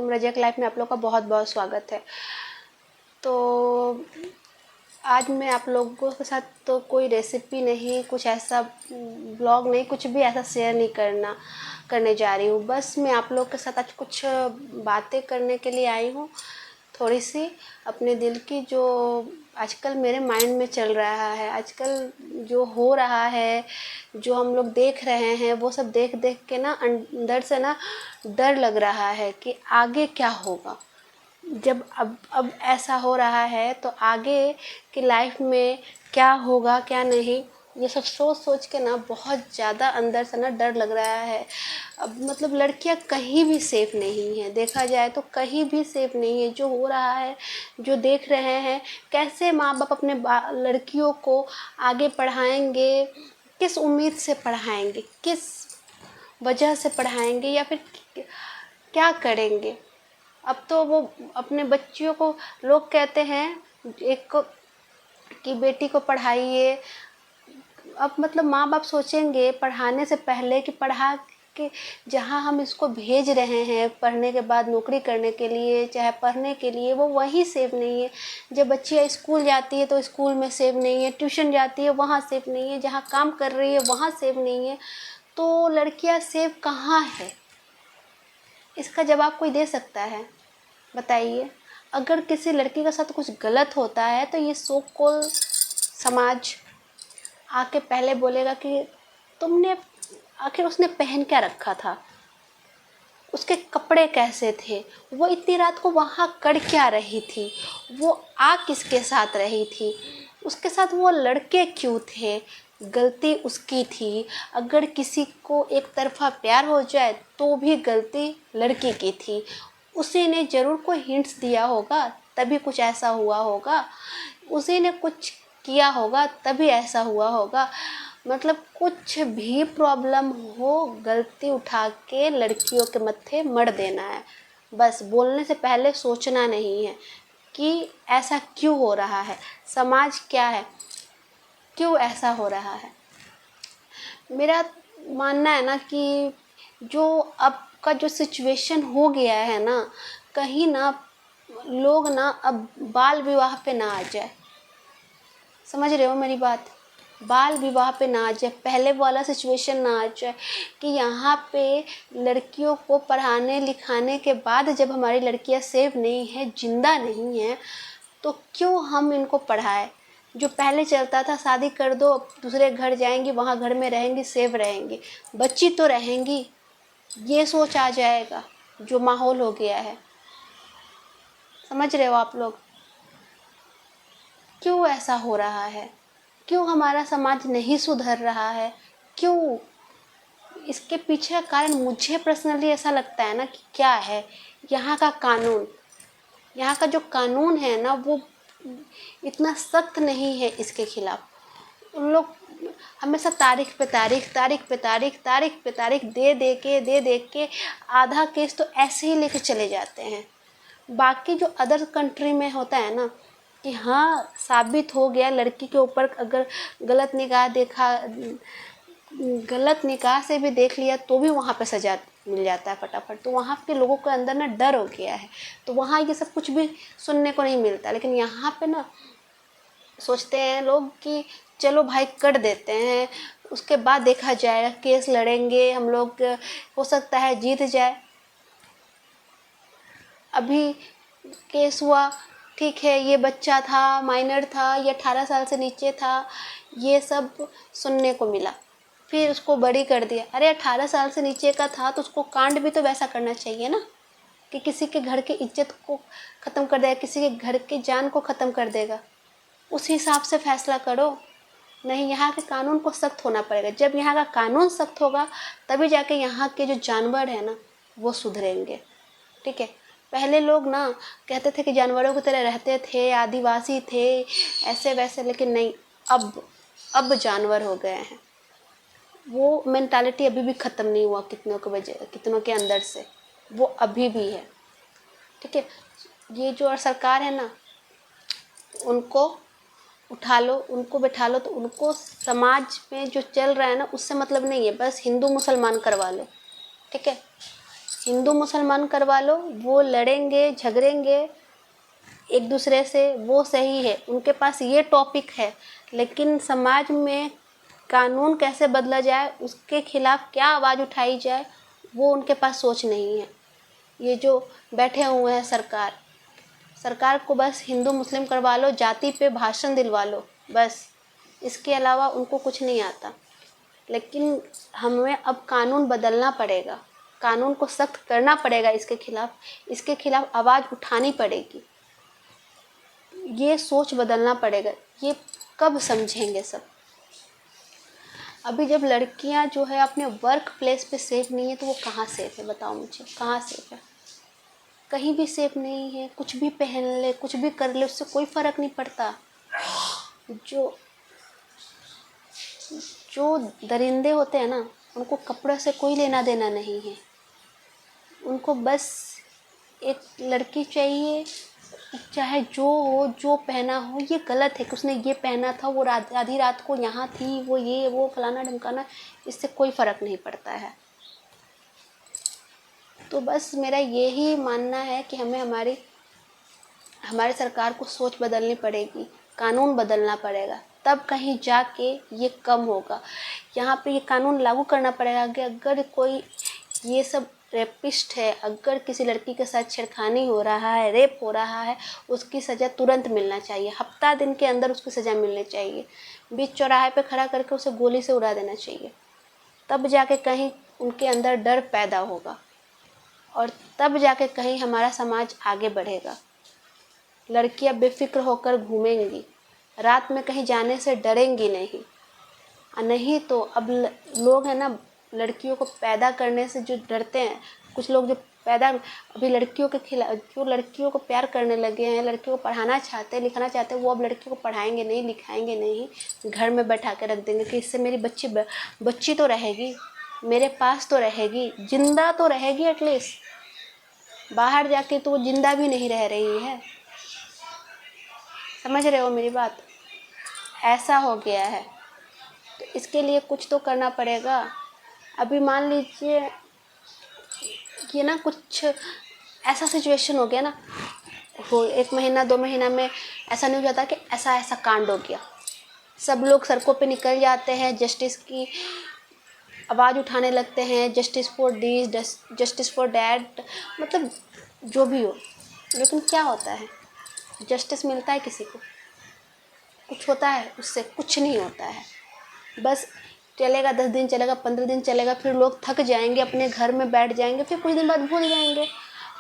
अस्सलामुअलैकुम। रज़िया लाइफ में आप लोग का बहुत बहुत स्वागत है। तो आज मैं आप लोगों के साथ तो कोई रेसिपी नहीं, कुछ ऐसा ब्लॉग नहीं, कुछ भी ऐसा शेयर नहीं करने जा रही हूँ। बस मैं आप लोग के साथ आज कुछ बातें करने के लिए आई हूँ, थोड़ी सी अपने दिल की, जो आजकल मेरे माइंड में चल रहा है। आजकल जो हो रहा है, जो हम लोग देख रहे हैं, वो सब देख देख के ना अंदर से ना डर लग रहा है कि आगे क्या होगा। जब अब ऐसा हो रहा है तो आगे की लाइफ में क्या होगा क्या नहीं, ये सब सोच सोच के ना बहुत ज़्यादा अंदर से ना डर लग रहा है। अब मतलब लड़कियां कहीं भी सेफ़ नहीं है, देखा जाए तो कहीं भी सेफ़ नहीं है। जो हो रहा है, जो देख रहे हैं, कैसे माँ बाप अपने लड़कियों को आगे पढ़ाएंगे, किस उम्मीद से पढ़ाएंगे, किस वजह से पढ़ाएंगे, या फिर क्या करेंगे। अब तो वो अपने बच्चियों को, लोग कहते हैं एक कि बेटी को पढ़ाइए। अब मतलब माँ बाप सोचेंगे पढ़ाने से पहले कि पढ़ा के जहाँ हम इसको भेज रहे हैं पढ़ने के बाद नौकरी करने के लिए, चाहे पढ़ने के लिए, वो वहीं सेफ नहीं है। जब बच्चियाँ स्कूल जाती है तो स्कूल में सेफ नहीं है, ट्यूशन जाती है वहाँ सेफ नहीं है, जहाँ काम कर रही है वहाँ सेफ नहीं है। तो लड़कियाँ सेफ कहाँ है? इसका जवाब कोई दे सकता है? बताइए। अगर किसी लड़की के साथ कुछ गलत होता है तो ये सो कॉल्ड समाज आके पहले बोलेगा कि तुमने, आखिर उसने पहन क्या रखा था, उसके कपड़े कैसे थे, वो इतनी रात को वहाँ कर क्या रही थी, वो आ किसके साथ रही थी, उसके साथ वो लड़के क्यों थे, गलती उसकी थी। अगर किसी को एक तरफा प्यार हो जाए तो भी गलती लड़की की थी। उसी ने ज़रूर कोई हिंट्स दिया होगा तभी कुछ ऐसा हुआ होगा, उसी ने कुछ किया होगा तभी ऐसा हुआ होगा। मतलब कुछ भी प्रॉब्लम हो, गलती उठा के लड़कियों के मत्थे मढ़ देना है। बस बोलने से पहले सोचना नहीं है कि ऐसा क्यों हो रहा है, समाज क्या है, क्यों ऐसा हो रहा है। मेरा मानना है ना कि जो अब का जो सिचुएशन हो गया है ना, कहीं ना लोग ना अब बाल विवाह पे ना आ जाए। समझ रहे हो मेरी बात? बाल विवाह पे ना आ जाए, पहले वाला सिचुएशन ना आ जाए कि यहाँ पे लड़कियों को पढ़ाने लिखाने के बाद जब हमारी लड़कियाँ सेफ नहीं है, जिंदा नहीं है, तो क्यों हम इनको पढ़ाएं। जो पहले चलता था शादी कर दो, दूसरे घर जाएंगी, वहाँ घर में रहेंगी, सेफ रहेंगी, बच्ची तो रहेंगी, ये सोच आ जाएगा। जो माहौल हो गया है, समझ रहे हो आप लोग? क्यों ऐसा हो रहा है? क्यों हमारा समाज नहीं सुधर रहा है? क्यों? इसके पीछे का कारण मुझे पर्सनली ऐसा लगता है ना कि क्या है, यहाँ का कानून। यहाँ का जो कानून है ना, वो इतना सख्त नहीं है इसके खिलाफ। उन लोग हमेशा तारीख पे तारीख, तारीख पे तारीख, तारीख पे तारीख दे के आधा केस तो ऐसे ही लेके चले जाते हैं। बाकी जो अदर कंट्री में होता है ना कि हाँ साबित हो गया लड़की के ऊपर, अगर गलत निकाह से भी देख लिया तो भी वहाँ पे सजा मिल जाता है फटाफट। तो वहाँ के लोगों के अंदर ना डर हो गया है, तो वहाँ ये सब कुछ भी सुनने को नहीं मिलता। लेकिन यहाँ पे ना सोचते हैं लोग कि चलो भाई कर देते हैं, उसके बाद देखा जाएगा, केस लड़ेंगे हम लोग, हो सकता है जीत जाए। अभी केस हुआ, ठीक है, ये बच्चा था, माइनर था, ये 18 साल से नीचे था, ये सब सुनने को मिला। फिर उसको बरी कर दिया। अरे 18 साल से नीचे का था तो उसको कांड भी तो वैसा करना चाहिए ना, कि किसी के घर की इज्जत को ख़त्म कर देगा, किसी के घर की जान को ख़त्म कर देगा। उस हिसाब से फैसला करो। नहीं, यहाँ के कानून को सख्त होना पड़ेगा। जब यहाँ का कानून सख्त होगा तभी जाके यहाँ के जो जानवर हैं ना वो सुधरेंगे। ठीक है, पहले लोग ना कहते थे कि जानवरों की तरह रहते थे, आदिवासी थे, ऐसे वैसे, लेकिन नहीं, अब जानवर हो गए हैं। वो मेंटालिटी अभी भी ख़त्म नहीं हुआ कितनों के अंदर से, वो अभी भी है। ठीक है, ये जो सरकार है ना, उनको उठा लो, उनको बैठा लो, तो उनको समाज में जो चल रहा है ना उससे मतलब नहीं है, बस हिंदू मुसलमान करवा लो। ठीक है, हिंदू मुसलमान करवा लो, वो लड़ेंगे झगड़ेंगे एक दूसरे से, वो सही है, उनके पास ये टॉपिक है, लेकिन समाज में कानून कैसे बदला जाए, उसके खिलाफ क्या आवाज़ उठाई जाए, वो उनके पास सोच नहीं है। ये जो बैठे हुए हैं सरकार को बस हिंदू मुस्लिम करवा लो, जाति पे भाषण दिलवा लो, बस इसके अलावा उनको कुछ नहीं आता। लेकिन हमें अब कानून बदलना पड़ेगा, कानून को सख्त करना पड़ेगा, इसके खिलाफ आवाज़ उठानी पड़ेगी, ये सोच बदलना पड़ेगा। ये कब समझेंगे सब? अभी जब लड़कियां जो है अपने वर्क प्लेस पे सेफ नहीं है तो वो कहाँ सेफ है? बताओ मुझे, कहाँ सेफ है? कहीं भी सेफ नहीं है। कुछ भी पहन ले, कुछ भी कर ले, उससे कोई फ़र्क नहीं पड़ता। जो जो दरिंदे होते हैं ना, उनको कपड़े से कोई लेना देना नहीं है। उनको बस एक लड़की चाहिए, चाहे जो हो, जो पहना हो। ये गलत है कि उसने ये पहना था, वो आधी रात को यहाँ थी, वो ये वो फलाना ढमकाना, इससे कोई फ़र्क नहीं पड़ता है। तो बस मेरा यही मानना है कि हमें हमारी सरकार को सोच बदलनी पड़ेगी, कानून बदलना पड़ेगा, तब कहीं जाके ये कम होगा। यहाँ पे ये कानून लागू करना पड़ेगा कि अगर कोई ये सब रेपिस्ट है, अगर किसी लड़की के साथ छेड़खानी हो रहा है, रेप हो रहा है, उसकी सज़ा तुरंत मिलना चाहिए। हफ्ता दिन के अंदर उसकी सज़ा मिलनी चाहिए। बीच चौराहे पे खड़ा करके उसे गोली से उड़ा देना चाहिए। तब जाके कहीं उनके अंदर डर पैदा होगा और तब जाके कहीं हमारा समाज आगे बढ़ेगा। लड़कियां बेफिक्र होकर घूमेंगी, रात में कहीं जाने से डरेंगी नहीं। नहीं तो अब लोग हैं ना, लड़कियों को पैदा करने से जो डरते हैं, कुछ लोग जो अभी लड़कियों के खिलाफ, जो लड़कियों को प्यार करने लगे हैं, लड़कियों को पढ़ाना चाहते हैं, लिखाना चाहते हैं, वो अब लड़कियों को पढ़ाएंगे नहीं, लिखाएंगे नहीं, घर में बैठा के रख देंगे कि इससे मेरी बच्ची तो रहेगी, मेरे पास तो रहेगी, जिंदा तो रहेगी एटलीस्ट। बाहर जाके तो वो जिंदा भी नहीं रह रही है। समझ रहे हो मेरी बात? ऐसा हो गया है, तो इसके लिए कुछ तो करना पड़ेगा। अभी मान लीजिए कि ना कुछ ऐसा सिचुएशन हो गया ना, वो 1 महीना 2 महीना में ऐसा नहीं हो जाता कि ऐसा कांड हो गया, सब लोग सड़कों पे निकल जाते हैं, जस्टिस की आवाज़ उठाने लगते हैं, justice for this, justice for that, मतलब जो भी हो। लेकिन क्या होता है? जस्टिस मिलता है किसी को? कुछ होता है उससे? कुछ नहीं होता है। बस चलेगा, 10 दिन चलेगा, 15 दिन चलेगा, फिर लोग थक जाएंगे, अपने घर में बैठ जाएंगे, फिर कुछ दिन बाद भूल जाएंगे,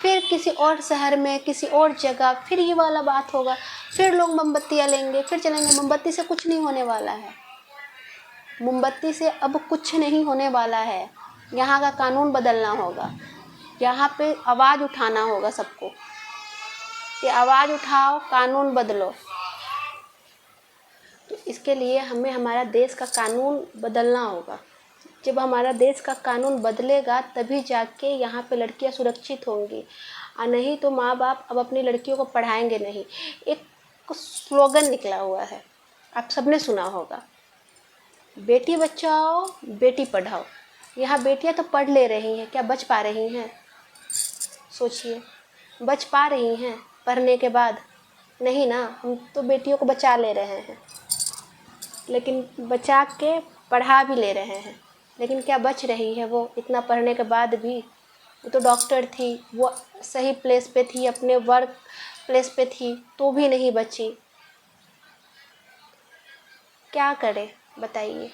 फिर किसी और शहर में, किसी और जगह फिर ये वाला बात होगा, फिर लोग मोमबत्तियाँ लेंगे, फिर चलेंगे। मोमबत्ती से कुछ नहीं होने वाला है, मोमबत्ती से अब कुछ नहीं होने वाला है। यहाँ का कानून बदलना होगा, यहाँ पे आवाज़ उठाना होगा सबको कि आवाज़ उठाओ, कानून बदलो। तो इसके लिए हमें हमारा देश का कानून बदलना होगा। जब हमारा देश का कानून बदलेगा तभी जाके यहाँ पे लड़कियाँ सुरक्षित होंगी, और नहीं तो माँ बाप अब अपनी लड़कियों को पढ़ाएंगे नहीं। एक स्लोगन निकला हुआ है, आप सबने सुना होगा, बेटी बचाओ बेटी पढ़ाओ। यहाँ बेटियाँ तो पढ़ ले रही हैं, क्या बच पा रही हैं? सोचिए, बच पा रही हैं पढ़ने के बाद? नहीं ना। हम तो बेटियों को बचा ले रहे हैं, लेकिन बचा के पढ़ा भी ले रहे हैं, लेकिन क्या बच रही है वो इतना पढ़ने के बाद भी? वो तो डॉक्टर थी, वो सही प्लेस पे थी, अपने वर्क प्लेस पे थी, तो भी नहीं बची। क्या करें बताइए?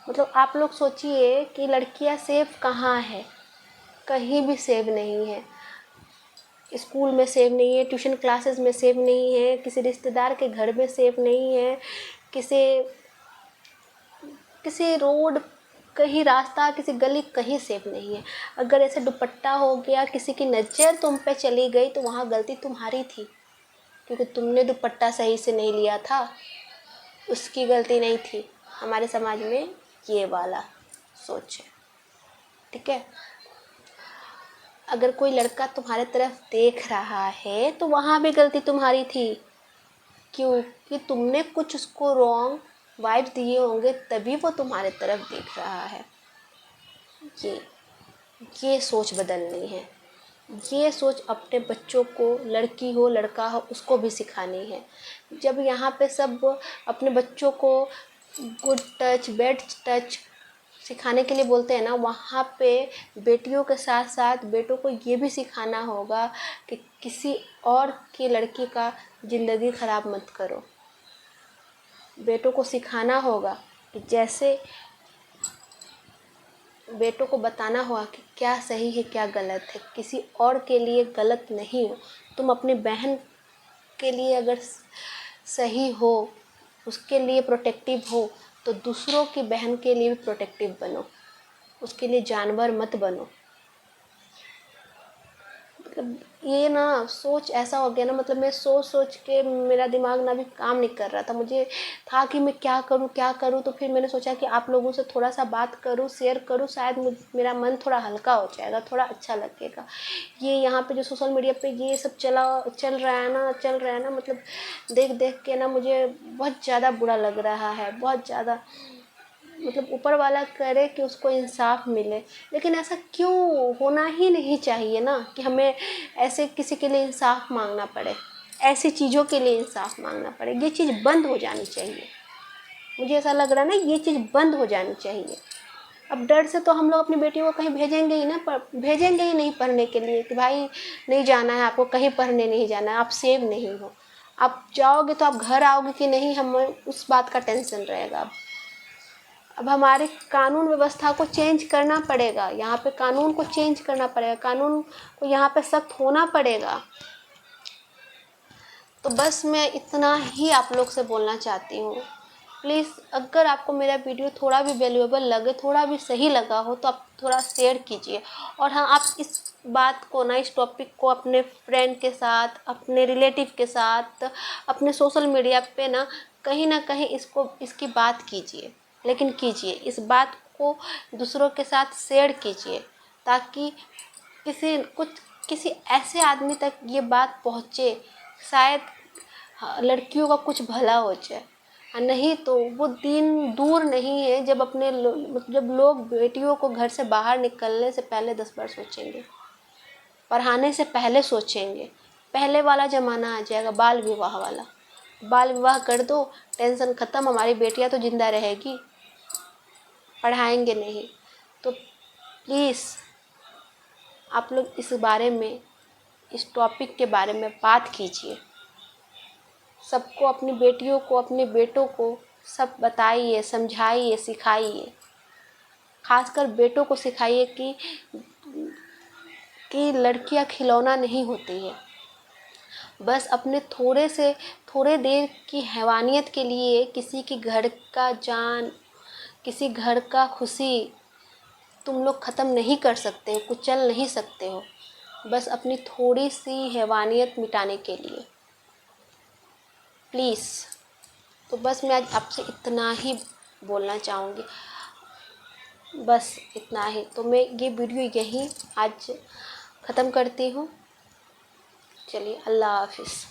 मतलब आप लोग सोचिए कि लड़कियां सेफ कहाँ है? कहीं भी सेफ नहीं है। स्कूल में सेफ नहीं है, ट्यूशन क्लासेस में सेफ नहीं है, किसी रिश्तेदार के घर में सेफ नहीं है, किसी रोड, कहीं रास्ता, किसी गली, कहीं सेफ नहीं है। अगर ऐसे दुपट्टा हो गया, किसी की नज़र तुम पे चली गई तो वहाँ गलती तुम्हारी थी, क्योंकि तुमने दुपट्टा सही से नहीं लिया था, उसकी गलती नहीं थी। हमारे समाज में ये वाला सोच है, ठीक है? अगर कोई लड़का तुम्हारे तरफ देख रहा है तो वहाँ भी गलती तुम्हारी थी, क्योंकि तुमने कुछ उसको रॉन्ग वाइब्स दिए होंगे, तभी वो तुम्हारे तरफ देख रहा है। ये ये सोच बदलनी है। ये सोच अपने बच्चों को, लड़की हो लड़का हो, उसको भी सिखानी है। जब यहाँ पे सब अपने बच्चों को गुड टच बैड टच सिखाने के लिए बोलते हैं ना, वहाँ पे बेटियों के साथ साथ बेटों को ये भी सिखाना होगा कि किसी और की लड़की का ज़िंदगी ख़राब मत करो। बेटों को सिखाना होगा कि जैसे बेटों को बताना होगा कि क्या सही है क्या गलत है, किसी और के लिए गलत नहीं हो। तुम अपनी बहन के लिए अगर सही हो, उसके लिए प्रोटेक्टिव हो, तो दूसरों की बहन के लिए भी प्रोटेक्टिव बनो, उसके लिए जानवर मत बनो। मतलब ये ना सोच ऐसा हो गया ना, मतलब मैं सोच सोच के मेरा दिमाग ना भी काम नहीं कर रहा था। मुझे था कि मैं क्या करूँ, तो फिर मैंने सोचा कि आप लोगों से थोड़ा सा बात करूँ, शेयर करूँ, शायद मेरा मन थोड़ा हल्का हो जाएगा, थोड़ा अच्छा लगेगा। ये यहाँ पे जो सोशल मीडिया पे ये सब चल रहा है ना, मतलब देख देख के ना मुझे बहुत ज़्यादा बुरा लग रहा है, बहुत ज़्यादा। मतलब ऊपर वाला करे कि उसको इंसाफ मिले, लेकिन ऐसा क्यों? होना ही नहीं चाहिए ना कि हमें ऐसे किसी के लिए इंसाफ मांगना पड़े, ऐसी चीज़ों के लिए इंसाफ मांगना पड़े। ये चीज़ बंद हो जानी चाहिए। मुझे ऐसा लग रहा है ना, ये चीज़ बंद हो जानी चाहिए। अब डर से तो हम लोग अपनी बेटियों को कहीं भेजेंगे ही ना, भेजेंगे ही नहीं पढ़ने के लिए कि भाई नहीं जाना है आपको, कहीं पढ़ने नहीं जाना है, आप सेव नहीं हो। आप जाओगे तो आप घर आओगे कि नहीं, हमें उस बात का टेंशन रहेगा। अब हमारे कानून व्यवस्था को चेंज करना पड़ेगा, यहाँ पे कानून को चेंज करना पड़ेगा, कानून को यहाँ पे सख्त होना पड़ेगा। तो बस मैं इतना ही आप लोग से बोलना चाहती हूँ। प्लीज़ अगर आपको मेरा वीडियो थोड़ा भी वैल्यूएबल लगे, थोड़ा भी सही लगा हो, तो आप थोड़ा शेयर कीजिए। और हाँ, आप इस बात को ना, इस टॉपिक को अपने फ्रेंड के साथ, अपने रिलेटिव के साथ, अपने सोशल मीडिया पे ना कहीं इसकी बात कीजिए। लेकिन कीजिए, इस बात को दूसरों के साथ शेयर कीजिए, ताकि किसी ऐसे आदमी तक ये बात पहुँचे, शायद लड़कियों का कुछ भला हो जाए। नहीं तो वो दिन दूर नहीं है जब लोग बेटियों को घर से बाहर निकलने से पहले 10 बार सोचेंगे, पढ़ाने से पहले सोचेंगे। पहले वाला ज़माना आ जाएगा, बाल विवाह वाला। बाल विवाह कर दो, टेंशन ख़त्म, हमारी बेटियां तो ज़िंदा रहेगी, पढ़ाएंगे नहीं। तो प्लीज़ आप लोग इस बारे में, इस टॉपिक के बारे में बात कीजिए। सबको, अपनी बेटियों को, अपने बेटों को सब बताइए, समझाइए, सिखाइए। खासकर बेटों को सिखाइए कि लड़कियां खिलौना नहीं होती है। बस अपने थोड़े देर की हैवानियत के लिए किसी की घर का जान, किसी घर का खुशी तुम लोग ख़त्म नहीं कर सकते हो, कुचल नहीं सकते हो, बस अपनी थोड़ी सी हैवानियत मिटाने के लिए। प्लीज़। तो बस मैं आज आपसे इतना ही बोलना चाहूँगी, बस इतना ही। तो मैं ये वीडियो यहीं आज ख़त्म करती हूँ। चलिए, अल्लाह हाफिज़।